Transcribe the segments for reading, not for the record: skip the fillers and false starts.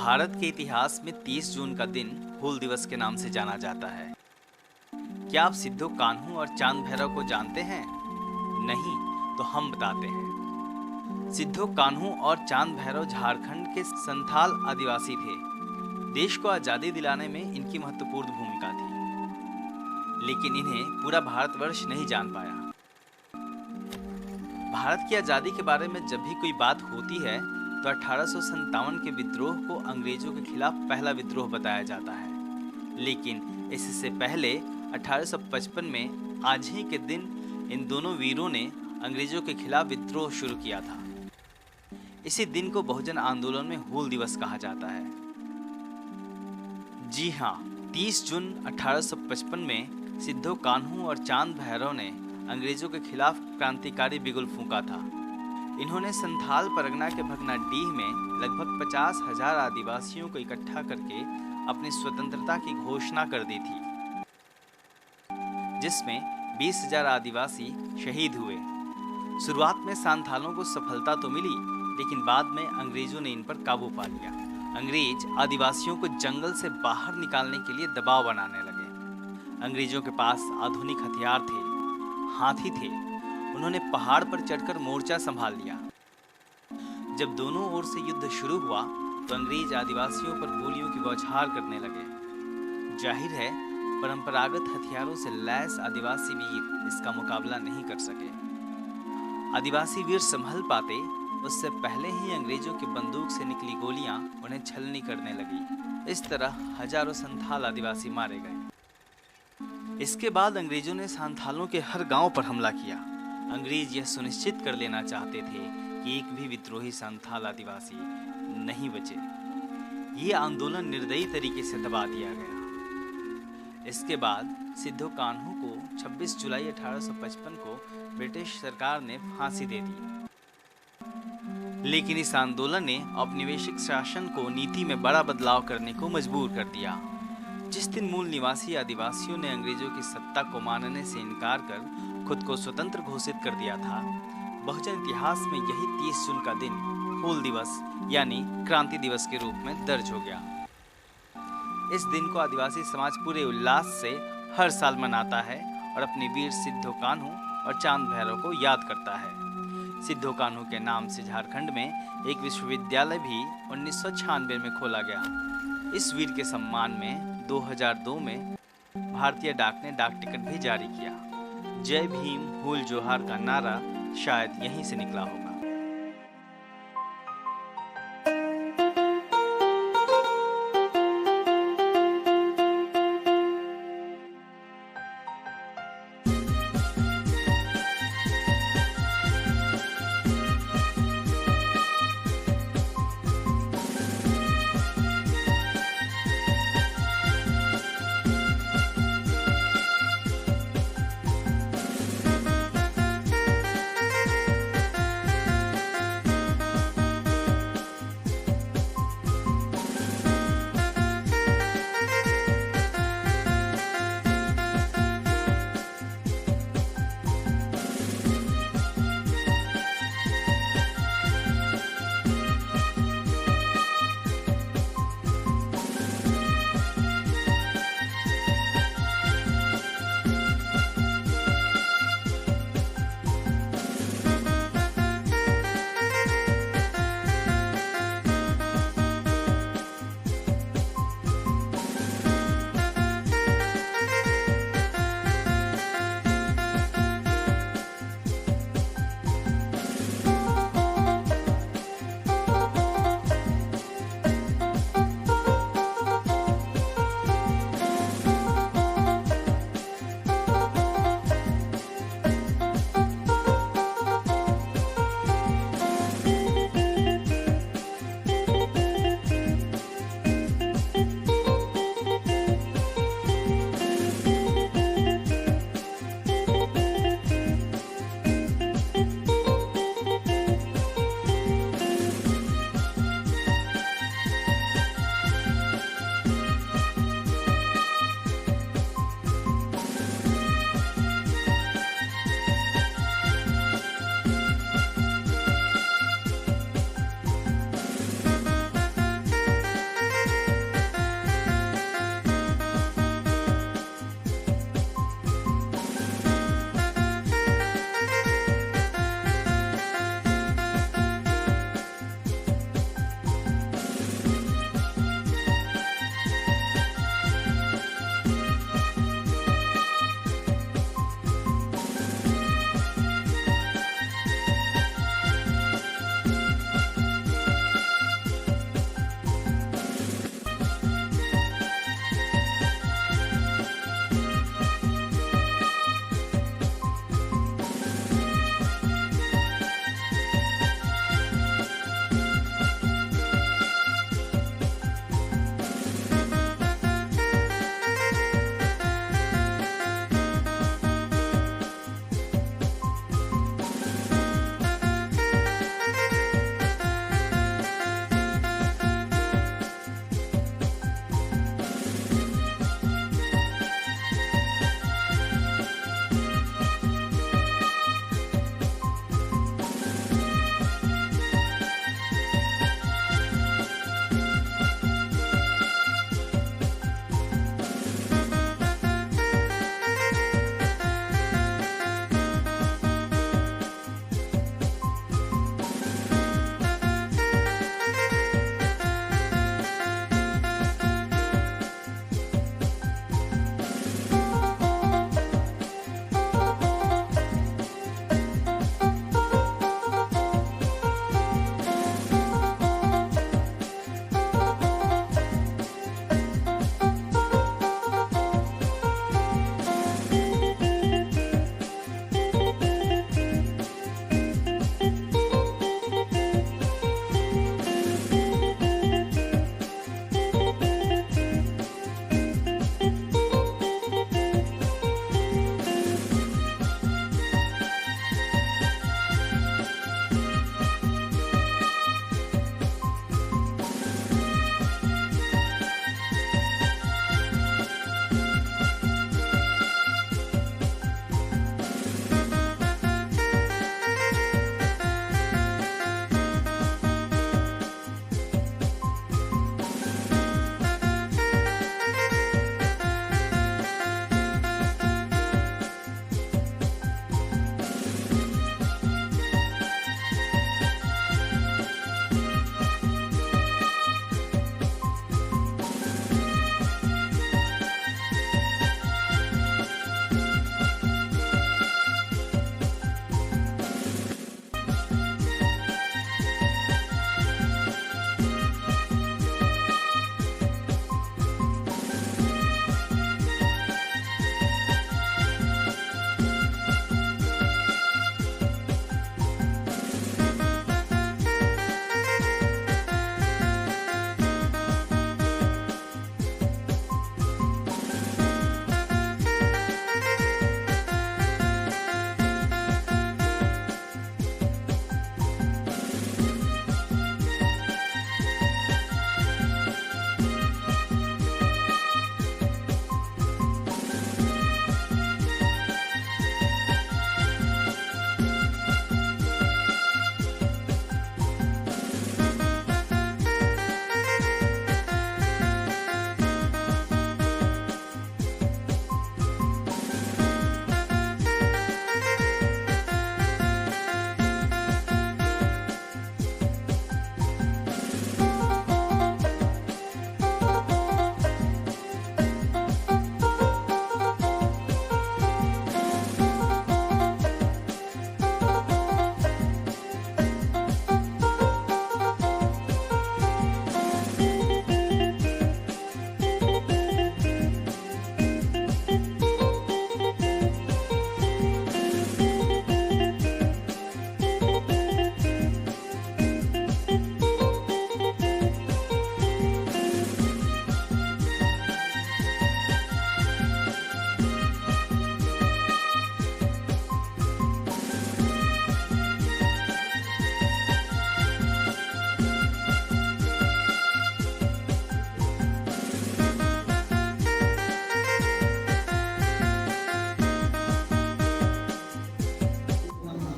भारत के इतिहास में 30 जून का दिन हूल दिवस के नाम से जाना जाता है। क्या आप सिद्धो कान्हू और चांद भैरव को जानते हैं? नहीं, तो हम बताते हैं। सिद्धो कान्हू और चांद भैरव झारखंड के संथाल आदिवासी थे। देश को आजादी दिलाने में इनकी महत्वपूर्ण भूमिका थी, लेकिन इन्हें पूरा भारतवर्ष नहीं जान पाया। भारत की आजादी के बारे में जब भी कोई बात होती है तो 1857 के विद्रोह को अंग्रेजों के खिलाफ पहला विद्रोह बताया जाता है, लेकिन इससे पहले 1855 में आज ही के दिन इन दोनों वीरों ने अंग्रेजों के खिलाफ विद्रोह शुरू किया था। इसी दिन को बहुजन आंदोलन में हूल दिवस कहा जाता है। जी हाँ, 30 जून 1855 में सिद्धो कान्हू और चांद भैरव ने अंग्रेजों के खिलाफ क्रांतिकारी बिगुल फूंका था। इन्होंने संथाल परगना के भगनाडीह में लगभग 50,000 आदिवासियों को इकट्ठा करके अपनी स्वतंत्रता की घोषणा कर दी थी, जिसमें 20,000 आदिवासी शहीद हुए। शुरुआत में संथालों को सफलता तो मिली, लेकिन बाद में अंग्रेजों ने इन पर काबू पा लिया। अंग्रेज आदिवासियों को जंगल से बाहर निकालने के लिए दबाव बनाने लगे। अंग्रेजों के पास आधुनिक हथियार थे, हाथी थे। उन्होंने पहाड़ पर चढ़कर मोर्चा संभाल लिया। जब दोनों ओर से युद्ध शुरू हुआ तो अंग्रेज आदिवासियों पर गोलियों की बौछार करने लगे। जाहिर है, परंपरागत हथियारों से लैस आदिवासी वीर इसका मुकाबला नहीं कर सके। आदिवासी वीर संभल पाते उससे पहले ही अंग्रेजों की बंदूक से निकली गोलियां उन्हें छलनी करने लगी। इस तरह हजारों संथाल आदिवासी मारे गए। इसके बाद अंग्रेजों ने संथालों के हर गांव पर हमला किया। अंग्रेज यह सुनिश्चित कर लेना चाहते थे कि एक भी विद्रोही संथाल आदिवासी नहीं बचे। ये आंदोलन निर्दयी तरीके से दबा दिया गया। इसके बाद सिद्धो कान्हू को 26 जुलाई 1855 को ब्रिटिश सरकार ने फांसी दे दी। लेकिन इस आंदोलन ने औपनिवेशिक शासन को नीति में बड़ा बदलाव करने को मजबूर कर दिया। जिस दिन मूल निवासी आदिवासियों ने अंग्रेजों की सत्ता को मानने से इनकार कर खुद को स्वतंत्र घोषित कर दिया था, बहुजन इतिहास में यही 30 जून का दिन हूल दिवस यानी क्रांति दिवस के रूप में दर्ज हो गया। इस दिन को आदिवासी समाज पूरे उल्लास से हर साल मनाता है और अपने वीर सिद्धो कान्हू और चांद भैरव को याद करता है। सिद्धो कान्हू के नाम से झारखंड में एक विश्वविद्यालय भी 1996 में खोला गया। इस वीर के सम्मान में 2002 में भारतीय डाक ने डाक टिकट भी जारी किया। जय भीम हूल जोहार का नारा शायद यहीं से निकला होगा।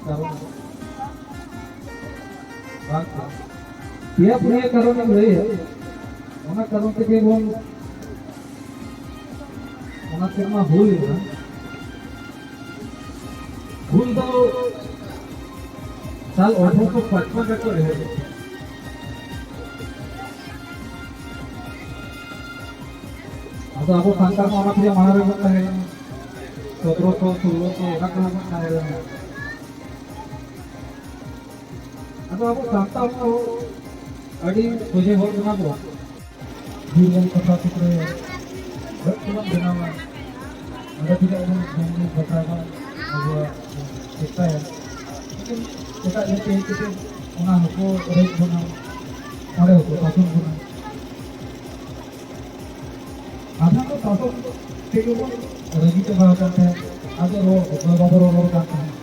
कारण यह पुण्य कारण लई है ओना कारण ते बोन ओना सेमा हुल ना हुल दो साल 1855 तक रहे अब आपको सांता को ओना फिर महाराज बनता है 1700 1600 ओना को बनता है अब आपको सांता को अड़ी तुझे हो ना को जीवन कथा चित्र रत्न बनावा अगर tidak ada yang berkata bahwa kita ya mungkin kita ini kita orang aku orang guna ada aku pasang guna ada तो pasang itu pun orang kita bahkan है ada orang करते हैं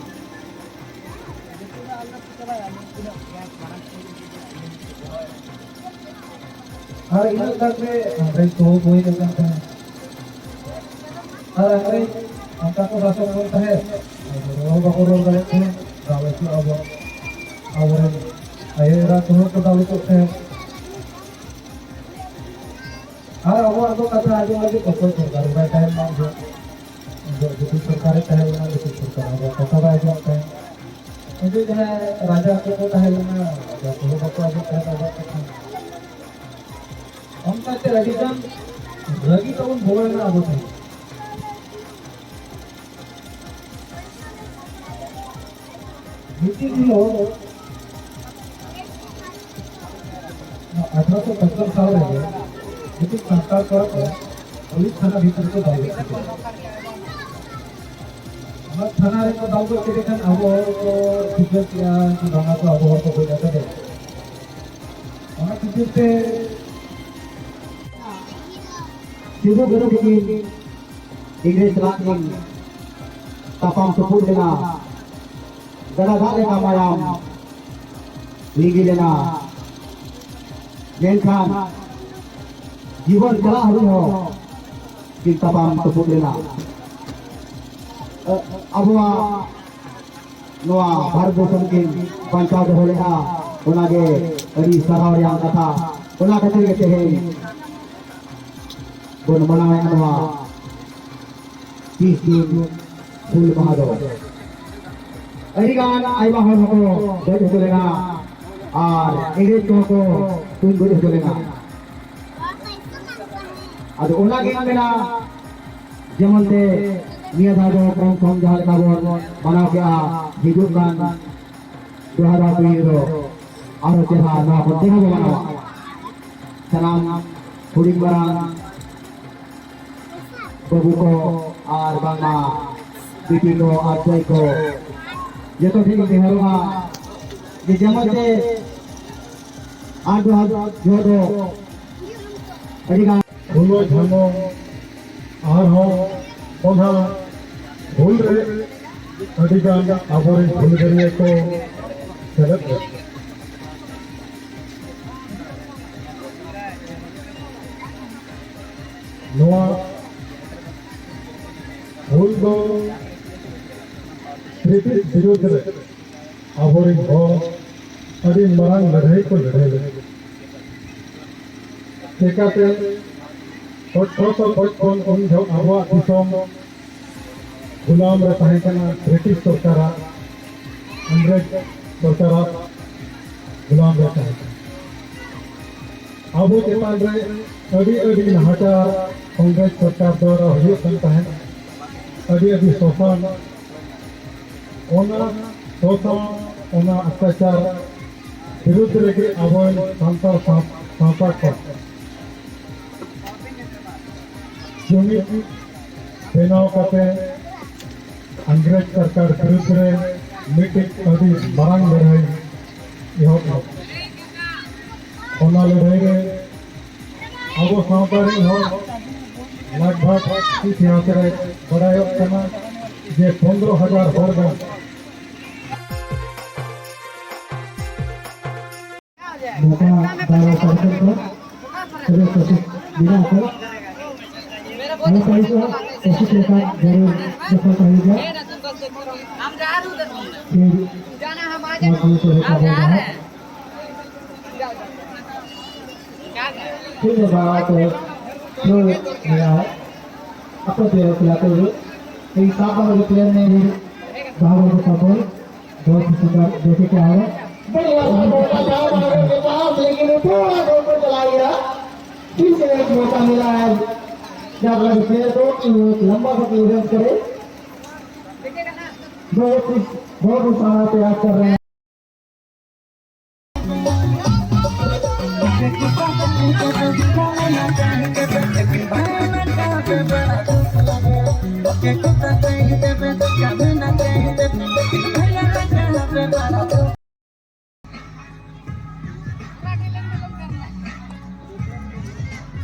और इन करते अंग्रेज तो कोई नहीं करते हैं और अंग्रेज अंका को रास्ता बोलता है रोल बकोरोल करते हैं रावल की अब ये रात को डालू करते हैं और अब कथा आगे लगे तो कोई सरकार का टाइम ना जो जो सरकार का है ना जो सरकार का कथा आगे आता है जो है राजा को है ना जो बको आगे कहता है हम कहते रगिजन रगी तो उन बोलना अब है नीति भी हो 1875 साल रहे लेकिन सरकार का पुलिस थाना भीतर को दाव थाना रे को दाव के देखन अब टिकट या भागा को अब तो कोई जाता है और टिकट पे Juga guru bikin Inggris Latin tapang sepuluh lena gada-gada lena mayam ligi lena menkan jiwan jala hari ho kin tapang sepuluh lena abwa noa Bharat Bhushan kin pancad ho lena onage adi sarau yang kata ona khatir ke he bon manawa anwa Kiskin Hul Mahado Adigan Aiba Hoko Doi Hulena Ar Ingrid Hoko Tun Guru Hulena Ado Ona Gina Jamal Te Nia Dado Kom Jahal Kabon Mana Kya Hidupan 2020 Aro Teha Na Teha Manawa Salam Huling Barang Babu ko ar bangma bibi ko ar jai ko jeto thik deharwa je jamate adu jodo adiga hulo dhamo ar ho ona bhul re adiga abore bhul gariye ko salat noa भूल दो British विरोध रे आबोरी हो अड़ी मरांग लड़ाई को लड़े ले तेकाते कोन उन जो आबो दिसोम गुलाम रे ताहे कना ब्रिटिश सरकार अंग्रेज सरकार गुलाम रे ताहे आबो चेतान रे अड़ी नहाटा अंग्रेज सरकार द्वारा हुई करता है अभी शोषण ओना अत्याचार विरुद्ध लेके अब सांसद सांसद पर जुमित बेनाव करते अंग्रेज सरकार विरुद्ध रे मीटिंग अभी मांग लड़ाई यह ओना लड़ाई रे अब सांसद हो लगभग इतिहास रे बड़ाई करना जे 15,000 होर गन मोटा दावा करते तो सभी कोशिश बिना कर हम सही से कोशिश लेकर जरूर सफल होगा फिर बात जो मेरा है अपने प्लेयर खिलाते हुए कई 7 नंबर के प्लेयर ने भी भागों को सफल बहुत ही सुंदर देखे क्या है लेकिन थोड़ा गोल को चला गया फिर से एक मौका मिला है जब लगे प्लेयर को लंबा सा क्लियरेंस करे बहुत ही सारा प्रयास कर रहे हैं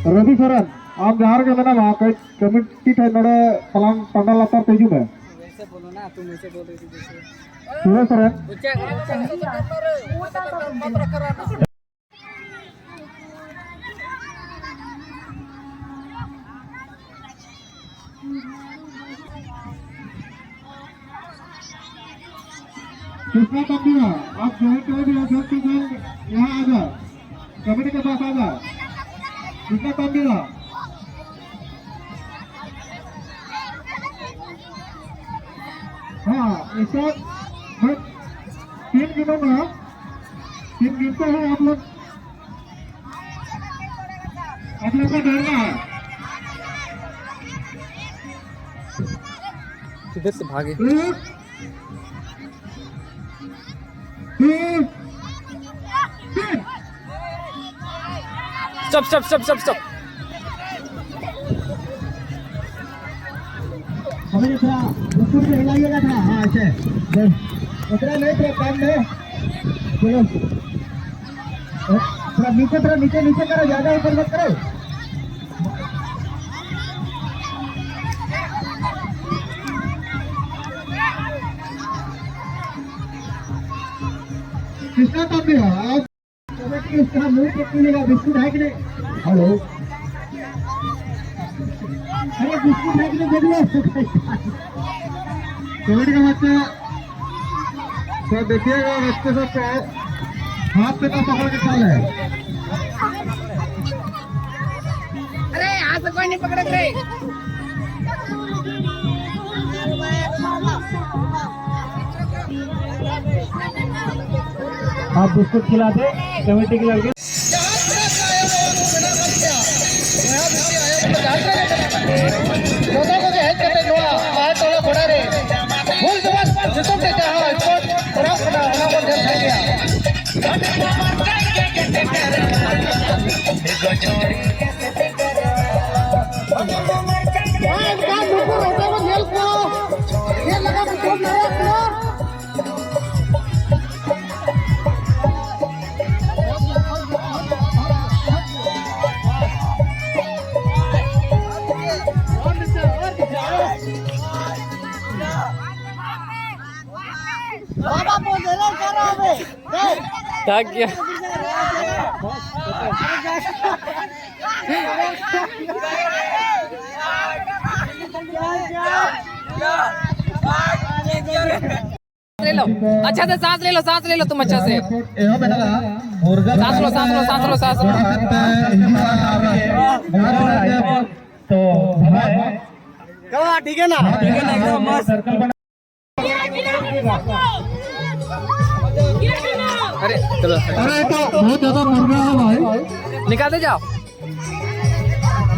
रवि सरन आप जहाँ के मैंने वहाँ कमिटी थे नोड़े पलंग पंडाल लातर तेजू में वैसे बोलो ना, तुम ऐसे बोल रही थी जैसे सुरेश सरन कृष्णा तंबिया आप जॉइन कर दिया यहाँ आ जाए कमेटी के पास आ जाए कृष्णा तंबिया हाँ ऐसा मैं 3 गिनूंगा 3 गिनते हैं आप लोग को डरना है किधर से भागे 1 2 3 स्टॉप हमें थोड़ा बिल्कुल से हिलाइएगा था हाँ ऐसे उतना नहीं थोड़ा काम में चलो थोड़ा नीचे करो ज्यादा ऊपर मत करो कृष्णा तांबिया आप कमेटी उसका मुंह पकड़िएगा बिस्कुट है कि नहीं हेलो अरे बिस्कुट है कि नहीं देखिए कमेटी का बच्चा तो देखिएगा बच्चे सब हाथ पे ना पकड़ के चल है अरे यहाँ से कोई नहीं पकड़ रहे आप बिस्कुट खिला दे कमेटी के लड़के क्या किया ले लो अच्छा से सांस ले लो तुम अच्छा से सांस लो तो ठीक है ना एकदम मस्त अरे चलो अरे तो बहुत ज्यादा महंगा है भाई निकालते जाओ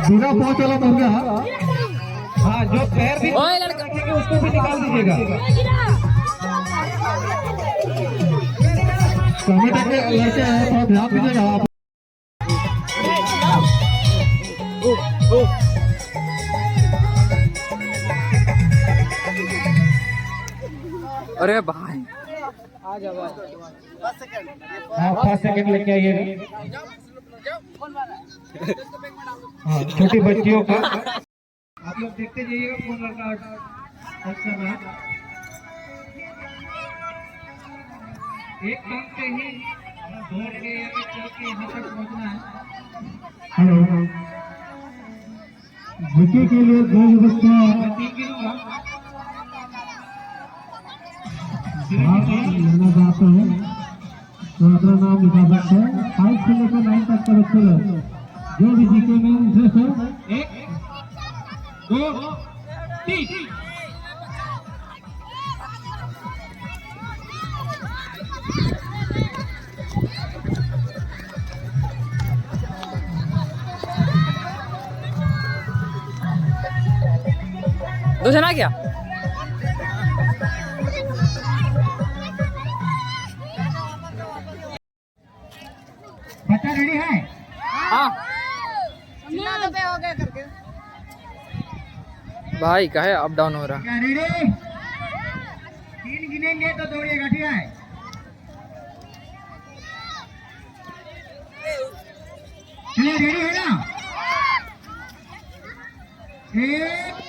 बिना पहुंच वाला महंगा हाँ जो पैर भी ओए लड़का उसको भी निकाल दीजिएगा कमेटी के लड़के हैं थोड़ा ध्यान दीजिएगा आप अरे भाई हाँ 5 सेकंड लेके आइए हाँ छोटी बच्चियों का आप लोग देखते जाइएगा फोन लड़का एक काम से ही दौड़ के या चल के यहाँ तक पहुँचना है हेलो बच्चे के लिए दो व्यवस्था भाग लेना चाहते हैं तो अपना नाम लिखा सकते हैं। 5 से लेकर 9 तक के बच्चे लोग जो भी जीके में इंटरेस्ट हो 1 2 3 दो जना क्या? बच्चा रेडी है? हाँ भाई का है अप डाउन हो रहा। क्या रेडी? 3 गिनेंगे तो दौड़िएगा, ठीक है? चलिए रेडी है ना? 1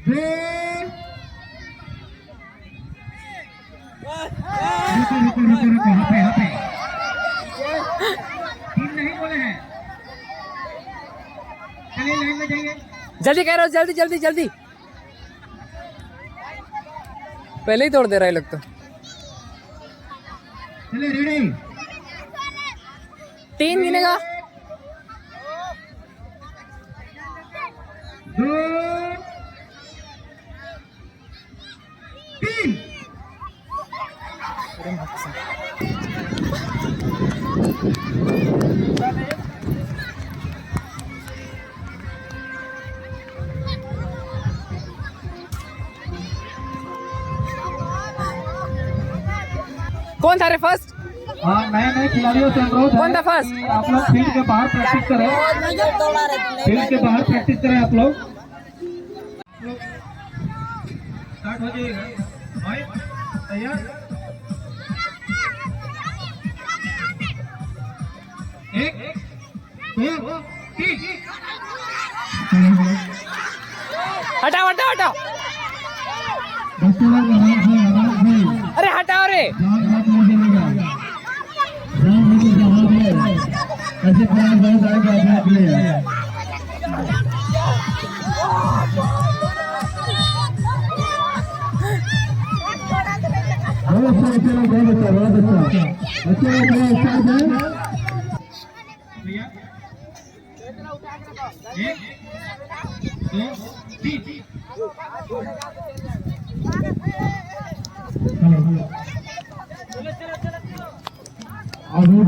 2 रुको यहाँ पे 3 नहीं बोले हैं। चलिए लाइन में जाइए। जल्दी कह रहा हूँ, जल्दी जल्दी जल्दी। पहले ही तोड़ दे रहा है लोग तो। चलिए रेडी? 3 गिनेगा। 2 3 कौन था रे फर्स्ट? हाँ, नए खिलाड़ियों से अनुरोध है कौन था फर्स्ट? कि आप लोग फील्ड के बाहर प्रैक्टिस करें। फील्ड के बाहर प्रैक्टिस करें आप लोग। स्टार्ट हो जाइएगा भाई, तैयार? 1 2 3 हटाओ हटाओ हटाओ। बच्चे लोग आराम से अरे हटाओ रे। ऐसे प्रयास बहुत सारे करने के लिए बहुत अच्छा भैया। 1 2 3 अभी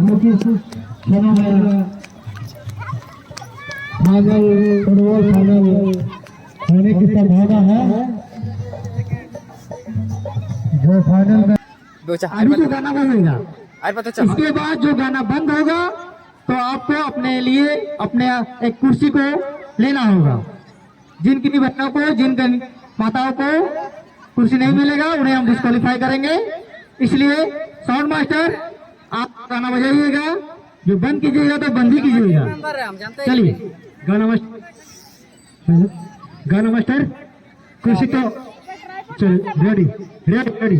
फाइनल फुटबॉल फाइनल होने की संभावना है। जो फाइनल में दो चार अभी जो गाना बजेगा, अरे पता चल। इसके बाद जो गाना बंद होगा तो आपको अपने लिए अपने एक कुर्सी को लेना होगा। जिनकी बच्चों को, जिनके माताओं को कुर्सी नहीं मिलेगा उन्हें हम डिस्क्वालीफाई करेंगे। इसलिए साउंड मास्टर आप गाना बजाइएगा, जो बंद कीजिएगा तो बंद ही कीजिएगा। चलिए गाना मास्टर कुर्सी को चल रेडी रेडी रेडी।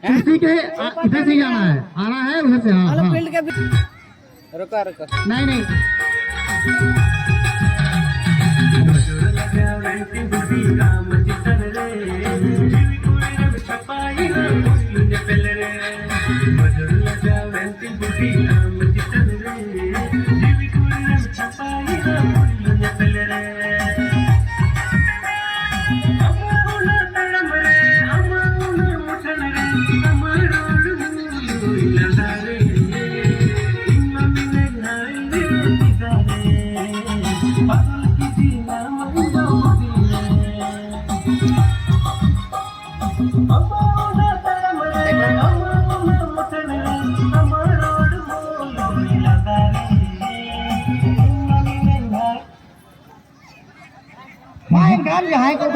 कुर्सी के इधर से जाना है, आना है उधर से। हाँ हाँ रुका रुका। नहीं नहीं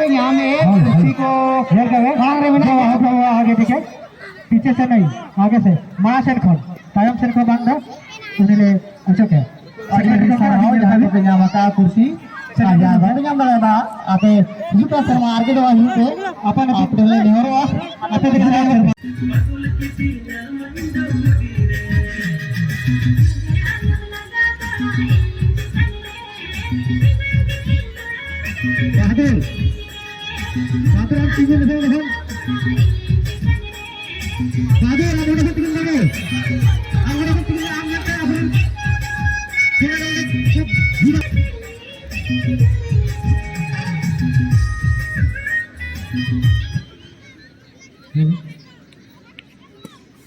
यहाँ में किसी को आगे पीछे पीछे से नहीं आगे से माँ से खोल तायम से खोल बांध उन्हें अच्छा क्या कुर्सी आप जुटा शर्मा आगे दवा ही पे अपन आप ले नेहरो आते दिख रहे हैं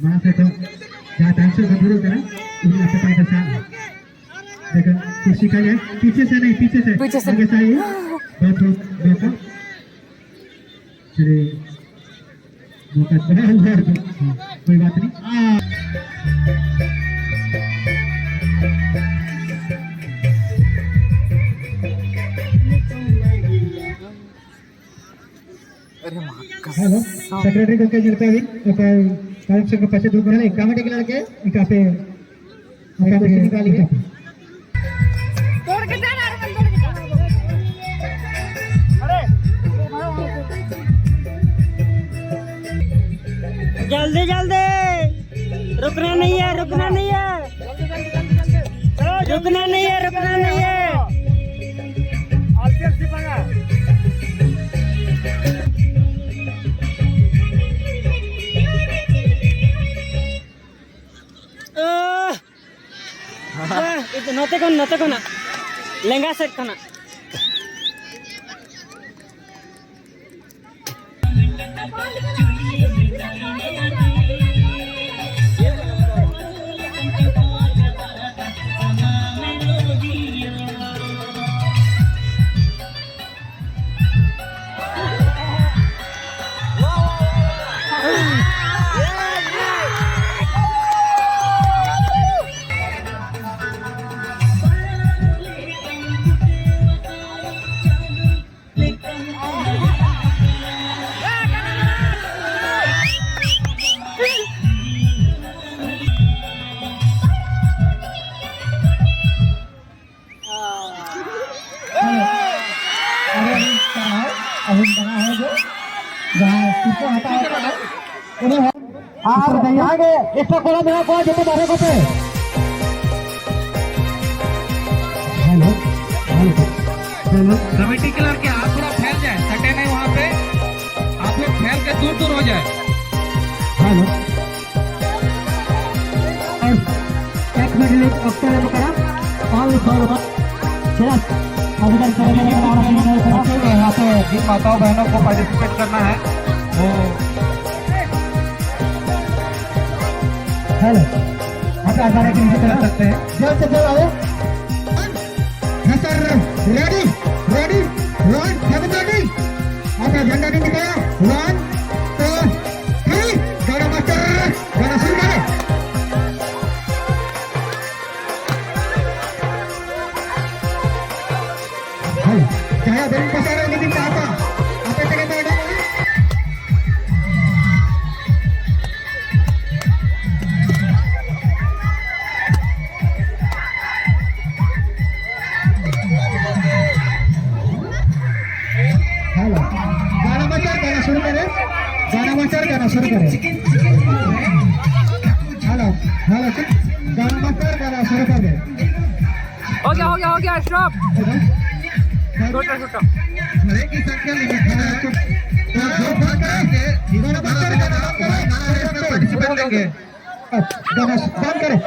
maaf itu datang sudah dulu kan ini apa pada saat देखो कुर्सी का है पीछे से नहीं पीछे से आगे से आइए बैठो बैठो चलिए मौका है अंदर कोई बात नहीं हेलो सेक्रेटरी को क्या जरूरत है अभी काम से पैसे दूर करने कमेटी के लड़के इनका पे निकालिए तोड़ के जाना अरे तोड़ के जाना अरे जल्दी जल्दी रुकना नहीं है रुकना नहीं है रुकना नहीं है रुकना नहीं है itu note kona lengga set kona आगे एक कोड़ा मेरा कोड़ा जो बारे को पे हेलो हेलो कमेटी के लड़के आप थोड़ा फैल जाए, सटे नहीं वहाँ पे, आप लोग फैल के दूर दूर हो जाए। हेलो एक मिनट अक्सर करा ऑल फॉर चला अभिनंदन करेंगे यहाँ पे जिन माताओं बहनों को पार्टिसिपेट करना है वो हेलो आप आगे के नीचे कर सकते हैं जल्द से जल्द आओ सर रेडी रेडी 1 7 आपका झंडा नहीं दिखाया 1 2 3 गाना मास्टर गाना शुरू करें hello saya dari pasaran ini minta apa apa yang kata ada hello गाना मास्टर गाना शुरू करें गाना मास्टर गाना शुरू करें हेलो हेलो गाना मास्टर गाना शुरू कर दे हो गया स्टॉप छोटा हरे की संख्या लिमिट है तो जो बात करेंगे गाना मास्टर गाना पार्टिसिपेट लेंगे गाना बंद करें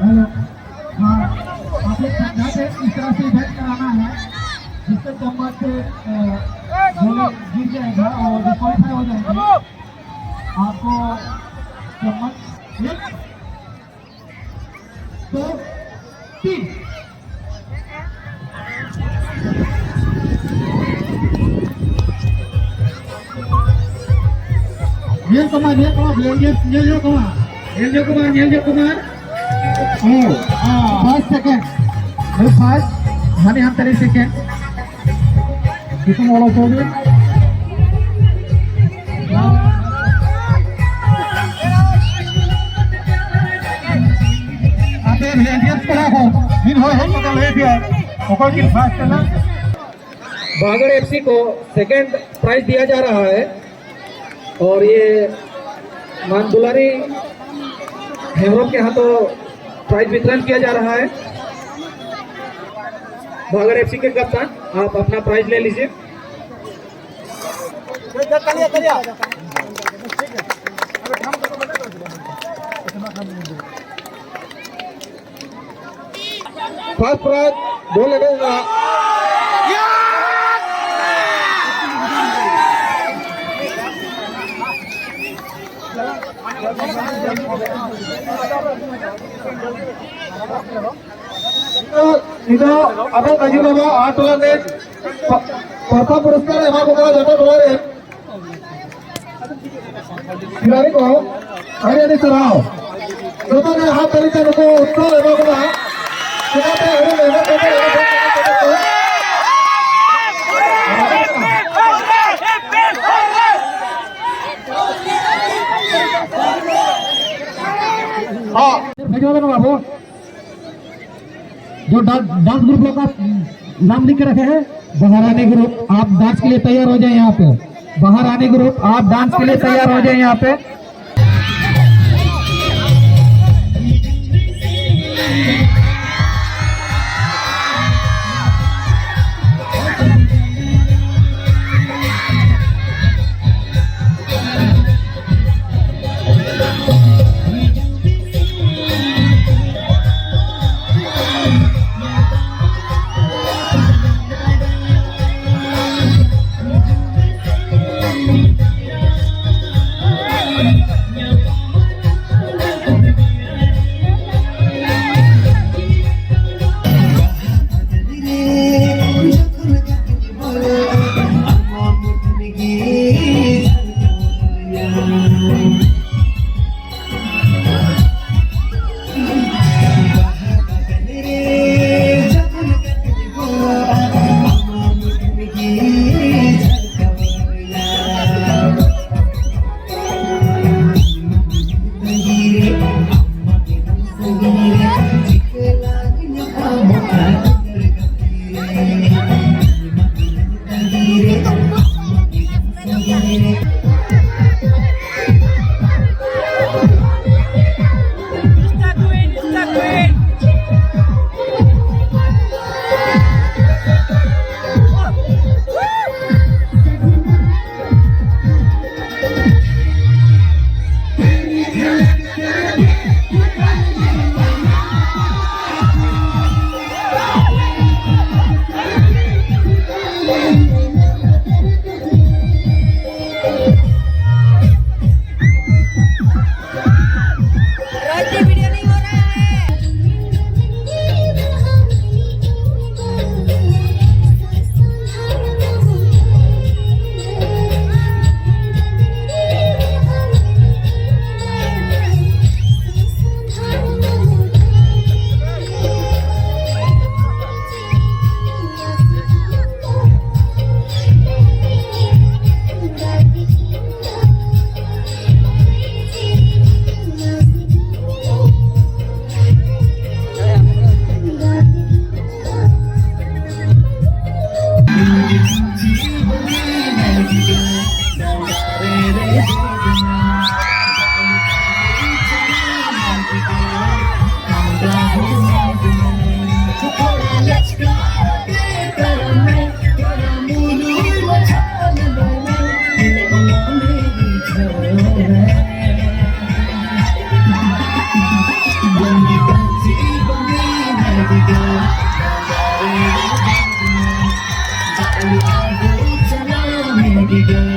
हेलो हाँ आप लोग समझाते इस तरह से इवेंट कराना है जिससे चम्मच से गोले गिर जाएगा और डिस्क्वालीफाई हो जाएंगे। आपको चम्मच 1 2 3 Niel Kumar, Niel Kumar. Oh, 5 seconds. Very fast. Honey, हम 30 seconds. कितना वाला छोड़? आते हैं इंडियंस को हो. इन हो पकड़ ले दिया. पकड़ के फास्ट चला. बागड़ एफसी को सेकंड प्राइज दिया जा रहा है और ये मान दुलारी हेमरों के हाथों प्राइज वितरण किया जा रहा है। बागड़ एफसी के कप्तान आप अपना प्राइज ले लीजिए। फर्स्ट प्राइज 2 लगेगा। ಇದು ಅದು ಕಜಿಲವ ಆಟಲನೆ ಪ್ರಥಮ ಪುರಸ್ಕಾರ ಎಮಾಗೋಗಳ ಜನ ಡೋರೆ खिलाड़ी को हरियाणी सराव दोनों हाथ तरीके को उत्साह एमागोला चुनाते हरे मेहनत करते हाँ भेजवा बाबू जो डांस ग्रुप लोग का नाम लिख के रखे हैं बाहर आने ग्रुप आप डांस के लिए तैयार हो जाए यहाँ पे। बाहर आने ग्रुप आप डांस के लिए तैयार हो जाए यहाँ पे। चला